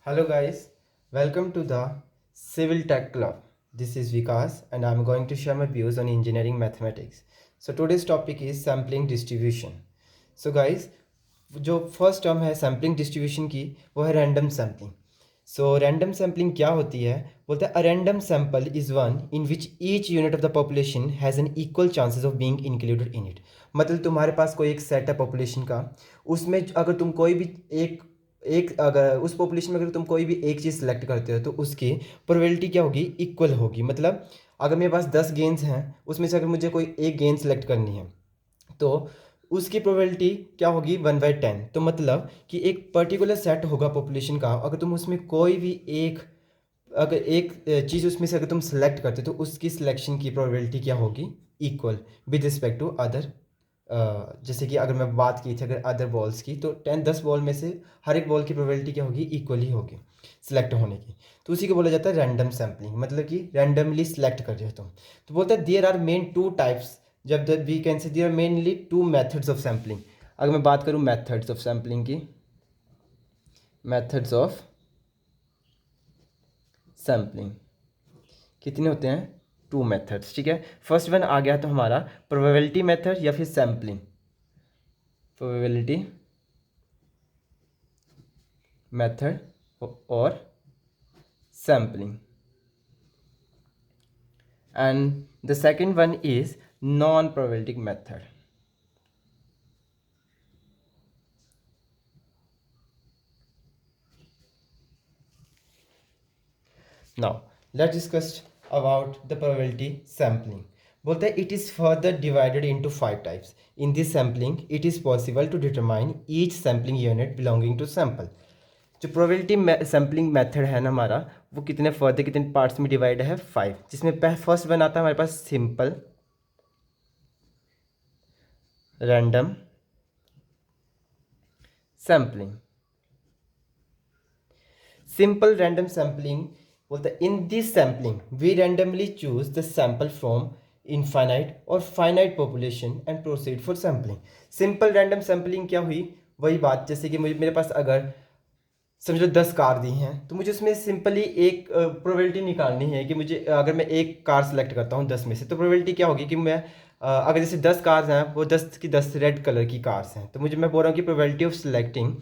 Hello guys, welcome to the Civil Tech Club. This is Vikas and I'm going to share my views on engineering mathematics. So today's topic is sampling distribution. So guys, जो first term है sampling distribution की वो है random sampling. So random sampling क्या होती है? बोलते हैं a random sample is one in which each unit of the population has an equal chances of being included in it. मतलब तुम्हारे पास कोई एक सेट है पॉपुलेशन का, उसमें अगर तुम कोई भी एक एक अगर उस पॉपुलेशन में अगर तुम कोई भी एक चीज़ सेलेक्ट करते हो तो उसकी प्रोबेबिलिटी क्या होगी? इक्वल होगी. मतलब अगर मेरे पास 10 गेंस हैं, उसमें से अगर मुझे कोई एक गेंद सेलेक्ट करनी है तो उसकी प्रोबेबिलिटी क्या होगी? 1/10. तो मतलब कि एक पर्टिकुलर सेट होगा पॉपुलेशन का, अगर तुम उसमें कोई भी अगर एक चीज़ उसमें से अगर तुम सेलेक्ट करते हो तो उसकी सिलेक्शन की प्रोबेबिलिटी क्या होगी? Equal with respect to other. जैसे कि अगर मैं बात की थी अगर अदर बॉल्स की, तो 10 बॉल में से हर एक बॉल की प्रोबेबिलिटी क्या होगी? इक्वल ही होगी सिलेक्ट होने की. तो उसी को बोला जाता है रैंडम सैम्पलिंग, मतलब कि रैंडमली सिलेक्ट कर रहे हो तुम. तो बोलते हैं there are main two types. जब the we can say there are mainly two methods of sampling. अगर मैं बात करूँ मेथड्स ऑफ सैम्पलिंग की, मेथड्स ऑफ सैम्पलिंग कितने होते हैं? Two methods. ठीक है, फर्स्ट वन आ गया तो हमारा प्रोबेबिलिटी मेथड या फिर सैम्पलिंग. प्रोबेबिलिटी मेथड और sampling, and the second one is non probabilistic method. Now let's discuss about the probability sampling. बोलते हैं it is further divided into 5 types. In this sampling it is possible to determine each sampling unit belonging to sample. जो probability sampling method है ना हमारा, वो कितने further कितने parts में डिवाइड है? 5. जिसमें फर्स्ट वन आता है हमारे पास simple random sampling. Simple random sampling बोलते हैं in this sampling we randomly choose the sample from infinite और finite population and proceed for sampling. Simple random sampling क्या हुई? वही बात, जैसे कि मुझे मेरे पास अगर समझो 10 कार दी हैं तो मुझे उसमें सिंपली एक प्रोबेबिलिटी निकालनी है कि मुझे अगर मैं एक कार सेलेक्ट करता हूँ 10 में से, तो प्रोबेबिलिटी क्या होगी कि मैं अगर जैसे 10 कार्स हैं, वो 10 की 10 रेड कलर की कार्स हैं, तो मुझे मैं बोल रहा हूँ कि probability of selecting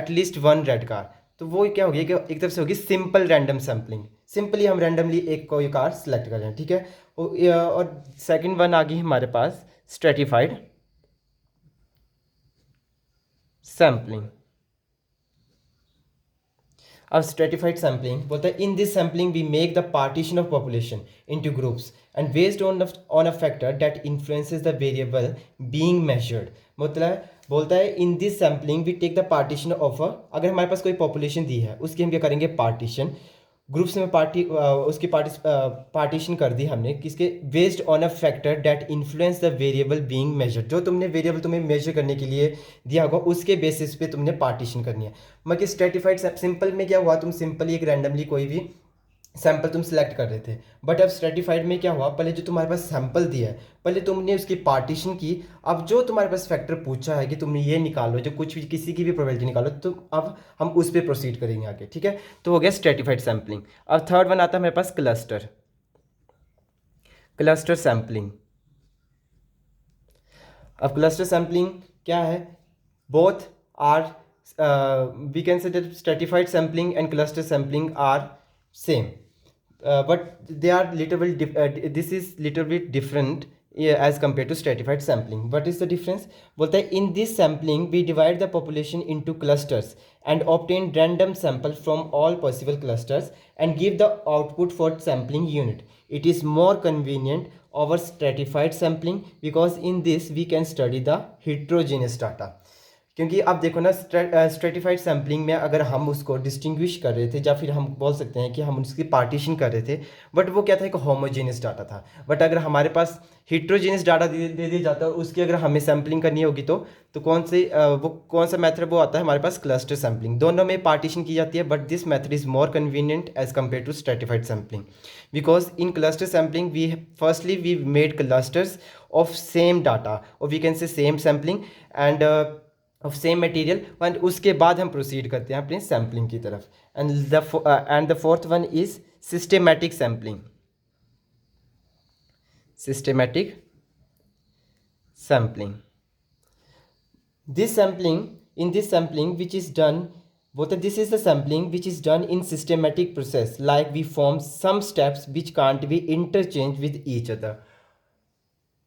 at least one red car. तो वो क्या होगी कि एक तरफ से होगी सिंपल रैंडम सैम्पलिंग. सिंपली हम रैंडमली एक कोई कार सेलेक्ट कर रहे हैं. ठीक है, और सेकंड वन आ गई हमारे पास स्ट्रेटिफाइड सैम्पलिंग. अब स्ट्रेटिफाइड सैम्पलिंग बोलता है in this sampling we make the partition of population into groups and based on a factor that influences the variable being measured. मतलब बोलता है in this sampling we take the partition of अगर हमारे पास कोई population दी है उसकी हम क्या करेंगे? पार्टीशन. ग्रुप्स में उसकी पार्टीशन कर दी हमने किसके? Based on a factor that influence the variable being measure. जो तुमने वेरिएबल तुम्हें मेजर करने के लिए दिया होगा उसके बेसिस पे तुमने पार्टीशन करनी है. मगर स्ट्रेटिफाइड सिंपल में क्या हुआ? तुम सिंपली एक रैंडमली कोई भी सैंपल तुम सेलेक्ट कर रहे थे. बट अब स्ट्रेटिफाइड में क्या हुआ? पहले जो तुम्हारे पास सैंपल दिया है, पहले तुमने उसकी पार्टीशन की. अब जो तुम्हारे पास फैक्टर पूछा है कि तुमने ये निकालो, जो कुछ भी किसी की भी प्रोबेबिलिटी निकालो, तो अब हम उस पर प्रोसीड करेंगे आगे. ठीक है, तो हो गया स्ट्रेटिफाइड सैम्पलिंग. अब थर्ड वन आता है मेरे पास क्लस्टर सैम्पलिंग. अब क्लस्टर सैम्पलिंग क्या है? Both are we can say that stratified sampling and cluster sampling are same, but they are little bit this is little bit different as compared to stratified sampling. What is the difference? बोलता है in this sampling we divide the population into clusters and obtain random sample from all possible clusters and give the output for sampling unit. It is more convenient over stratified sampling because in this we can study the heterogeneous data. क्योंकि अब देखो ना, stratified sampling में अगर हम उसको distinguish कर रहे थे या फिर हम बोल सकते हैं कि हम उसकी पार्टीशन कर रहे थे, बट वो क्या था? एक होमोजेनियस डाटा था. बट अगर हमारे पास हिट्रोजेनियस डाटा दे दिया जाता है और उसकी अगर हमें सैम्पलिंग करनी होगी तो कौन सा मेथड वो आता है हमारे पास? Cluster sampling. दोनों में पार्टीशन की जाती है, but this method is more convenient as compare to stratified sampling because in cluster sampling we made clusters of same data और we can say same sampling. And of same material, and उसके बाद हम proceed करते हैं अपने sampling की तरफ. And the fourth one is systematic sampling. Systematic sampling. This sampling which is done, this is the sampling which is done in systematic process, like we form some steps which can't be interchanged with each other.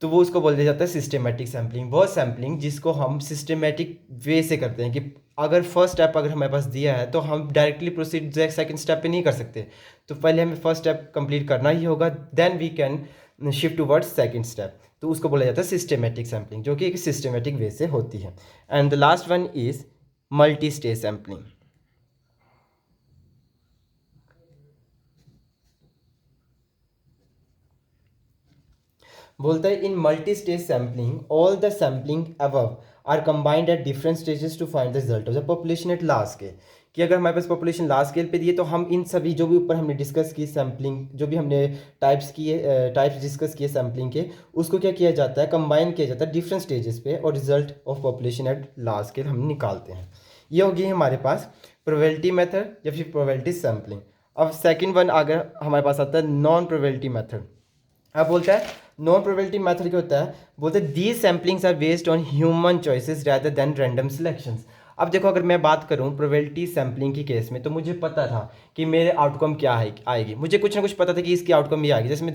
तो वो उसको बोल दिया जाता है systematic sampling. वो sampling जिसको हम सिस्टेमेटिक वे से करते हैं कि अगर फर्स्ट स्टेप अगर हमारे पास दिया है तो हम डायरेक्टली प्रोसीड सेकंड स्टेप पे नहीं कर सकते, तो पहले हमें फर्स्ट स्टेप कंप्लीट करना ही होगा, then we can shift towards second step. तो उसको बोला जाता है सिस्टेमेटिक सैम्पलिंग, जो कि एक सिस्टेमेटिक वे से होती है. And the last one is multi stage sampling. बोलता है in multi stage sampling all the sampling above are combined at different stages to find the result of the population at large scale. कि अगर हमारे पास population large scale पे दी है तो हम इन सभी जो भी ऊपर हमने डिस्कस की सैम्पलिंग, जो भी हमने टाइप्स डिस्कस किए सैम्पलिंग के, उसको क्या किया जाता है, कंबाइन किया जाता है डिफरेंट स्टेजेस पे, और result of population at large scale हम निकालते हैं. ये होगी हमारे पास प्रोबेबिलिटी मेथड या फिर प्रोबेबिलिटी सैम्पलिंग. अब सेकेंड वन अगर हमारे पास आता है नॉन प्रोबेबिलिटी मेथड. अब बोलता है नॉन प्रोबेबिलिटी मेथड क्या होता है, बोलते हैं these samplings are based on human choices rather than random selections. अब देखो अगर मैं बात करूं प्रोबेबिलिटी सैम्पलिंग की केस में, तो मुझे पता था कि मेरे आउटकम क्या है आएगी, मुझे कुछ ना कुछ पता था कि इसकी आउटकम ये आएगी. जैसे मैं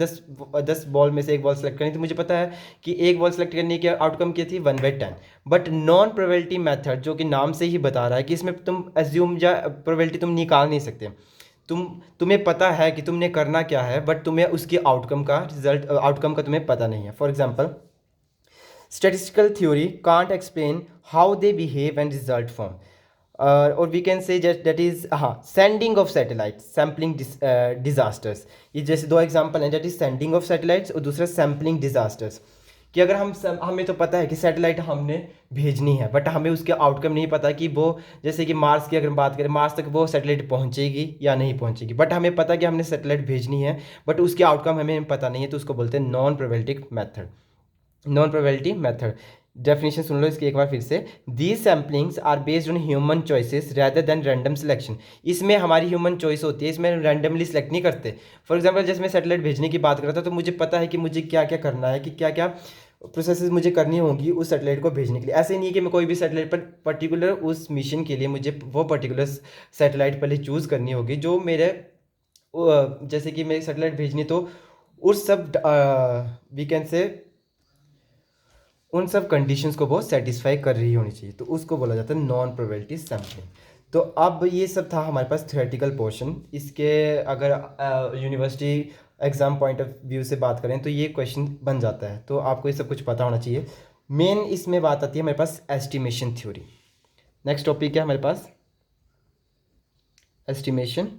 10 बॉल में से एक बॉल सेलेक्ट करनी, तो मुझे पता है कि एक बॉल सेलेक्ट करने की आउटकम क्या थी 1/10. बट नॉन प्रोबेबिलिटी मेथड जो कि नाम से ही बता रहा है कि इसमें तुम एज्यूम या प्रोबेबिलिटी तुम निकाल नहीं सकते, तुम्हें पता है कि तुमने करना क्या है, बट तुम्हें उसकी आउटकम का तुम्हें पता नहीं है. For example statistical theory can't explain how they behave and result form, or we can say that is sending of satellites, sampling disasters. ये जैसे दो एग्जांपल हैं, that is sending of satellites और दूसरा sampling disasters. कि अगर हमें तो पता है कि सैटेलाइट हमने भेजनी है, बट हमें उसके आउटकम नहीं पता कि वो, जैसे कि मार्स की अगर बात करें, मार्स तक वो सैटेलाइट पहुंचेगी या नहीं पहुंचेगी, बट हमें पता कि हमने सैटेलाइट भेजनी है, बट उसके आउटकम हमें पता नहीं है, तो उसको बोलते हैं non probability method. Non probability method definition सुन लो इसकी एक बार फिर से. These samplings are based on human choices rather than random selection. इसमें हमारी ह्यूमन चॉइस होती है, इसमें रैंडमली सेलेक्ट नहीं करते. फॉर एग्जांपल जैसे मैं सैटेलाइट भेजने की बात करता हूँ, तो मुझे पता है कि मुझे क्या क्या करना है, कि क्या क्या प्रोसेसेस मुझे करनी होगी उस सैटेलाइट को भेजने के लिए. ऐसे नहीं है कि मैं कोई भी सैटेलाइट पर पर्टिकुलर उस मिशन के लिए मुझे वो पर्टिकुलर सैटेलाइट पहले चूज़ करनी होगी जो मेरे, जैसे कि मेरी सैटेलाइट भेजनी, तो उस सब वी कैन से उन सब कंडीशंस को वो सेटिस्फाई कर रही होनी चाहिए, तो उसको बोला जाता है नॉन प्रोबेबिलिटी सैम्पलिंग. तो अब ये सब था हमारे पास थ्योरेटिकल पोर्शन. इसके अगर university exam point of view से बात करें तो ये क्वेश्चन बन जाता है, तो आपको ये सब कुछ पता होना चाहिए. मेन इसमें बात आती है हमारे पास एस्टिमेशन थ्योरी. नेक्स्ट टॉपिक है हमारे पास एस्टिमेशन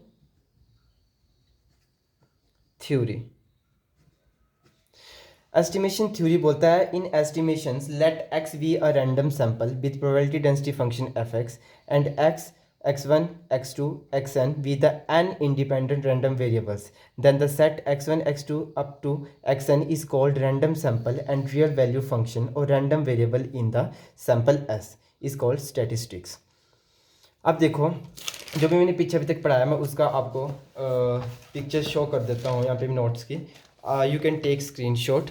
थ्योरी. एस्टिमेशन थ्योरी बोलता है in estimations let x be a random sample with probability density function fx and x1 x2 xn with the n independent random variables, then the set x1 x2 up to xn is called random sample and real value function or random variable in the sample s is called statistics. अब देखो जो भी मैंने पीछे अभी तक पढ़ाया, मैं उसका आपको पिक्चर शो कर देता हूँ यहाँ पे नोट्स की. You can take screenshot.